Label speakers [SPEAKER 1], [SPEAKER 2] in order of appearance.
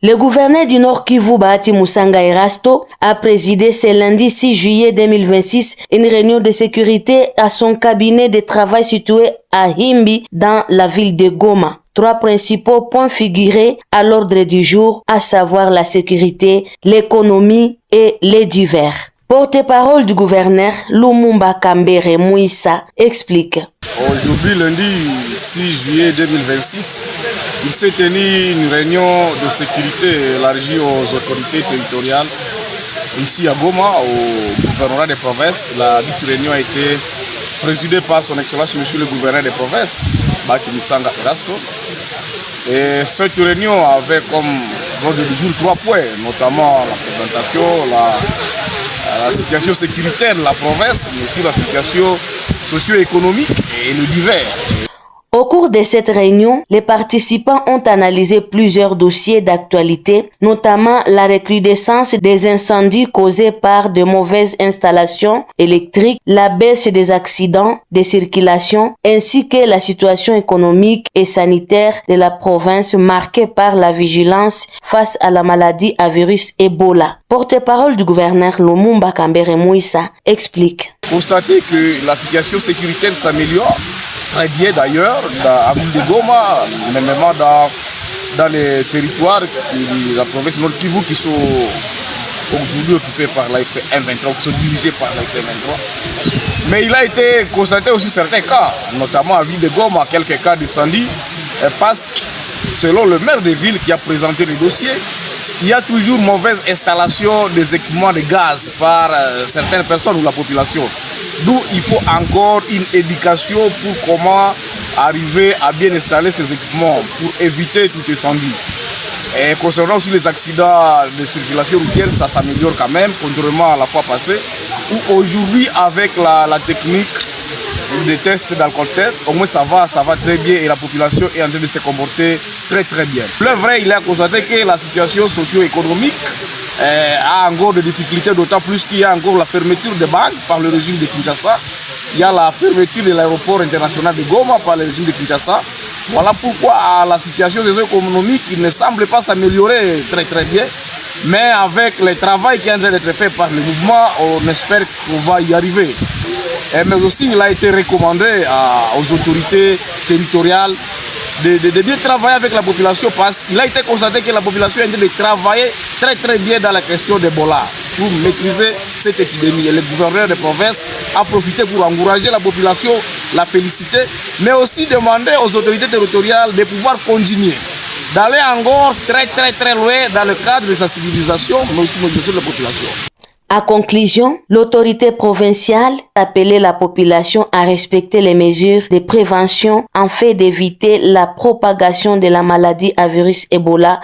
[SPEAKER 1] Le gouverneur du Nord Kivu, Bahati Musanga Erasto, a présidé ce lundi 6 juillet 2026 une réunion de sécurité à son cabinet de travail situé à Himbi dans la ville de Goma. 3 principaux points figuraient à l'ordre du jour, à savoir la sécurité, l'économie et les divers. Porte-parole du gouverneur, Lumumba Kambere Mouissa, explique.
[SPEAKER 2] Aujourd'hui, lundi 6 juillet 2026, il s'est tenu une réunion de sécurité élargie aux autorités territoriales ici à Goma, au gouvernorat des provinces. La dite réunion a été présidée par son Excellence Monsieur le gouverneur des provinces, Bahati Musanga Erasto. Et cette réunion avait comme ordre du jour 3 points, notamment la présentation, la situation sécuritaire de la province, mais aussi la situation socio-économique et le divers.
[SPEAKER 1] Au cours de cette réunion, les participants ont analysé plusieurs dossiers d'actualité, notamment la recrudescence des incendies causés par de mauvaises installations électriques, la baisse des accidents de circulation, ainsi que la situation économique et sanitaire de la province marquée par la vigilance face à la maladie à virus Ebola. Porte-parole du gouverneur Lumumba Kambere Mouissa explique.
[SPEAKER 2] Constater que la situation sécuritaire s'améliore, très bien d'ailleurs, à ville de Goma, mais même dans les territoires de la province Nord Kivu qui sont aujourd'hui occupés par l'AFC M23, qui sont dirigés par l'AFC M23. Mais il a été constaté aussi certains cas, notamment à ville de Goma, quelques cas d'incendie, parce que selon le maire de ville qui a présenté le dossier, il y a toujours mauvaise installation des équipements de gaz par certaines personnes ou la population. D'où il faut encore une éducation pour comment arriver à bien installer ces équipements pour éviter tout incendie. Et concernant aussi les accidents de circulation routière, ça s'améliore quand même, contrairement à la fois passée, où aujourd'hui avec la technique des tests d'alcool test, au moins ça va très bien et la population est en train de se comporter très bien. Le vrai, il a constaté que la situation socio-économique a encore des difficultés, d'autant plus qu'il y a encore la fermeture des banques par le régime de Kinshasa. Il y a la fermeture de l'aéroport international de Goma par le régime de Kinshasa. Voilà pourquoi la situation socio-économique ne semble pas s'améliorer très bien. Mais avec le travail qui est en train d'être fait par le mouvement, on espère qu'on va y arriver. Mais aussi, il a été recommandé aux autorités territoriales de bien travailler avec la population parce qu'il a été constaté que la population est en train de travailler très bien dans la question d'Ebola pour maîtriser cette épidémie. Et le gouverneur de province a profité pour encourager la population, la féliciter, mais aussi demander aux autorités territoriales de pouvoir continuer, d'aller encore très loin dans le cadre de sensibilisation, mais aussi de mobilisation de la population.
[SPEAKER 1] À conclusion, l'autorité provinciale a appelé la population à respecter les mesures de prévention afin d'éviter la propagation de la maladie à virus Ebola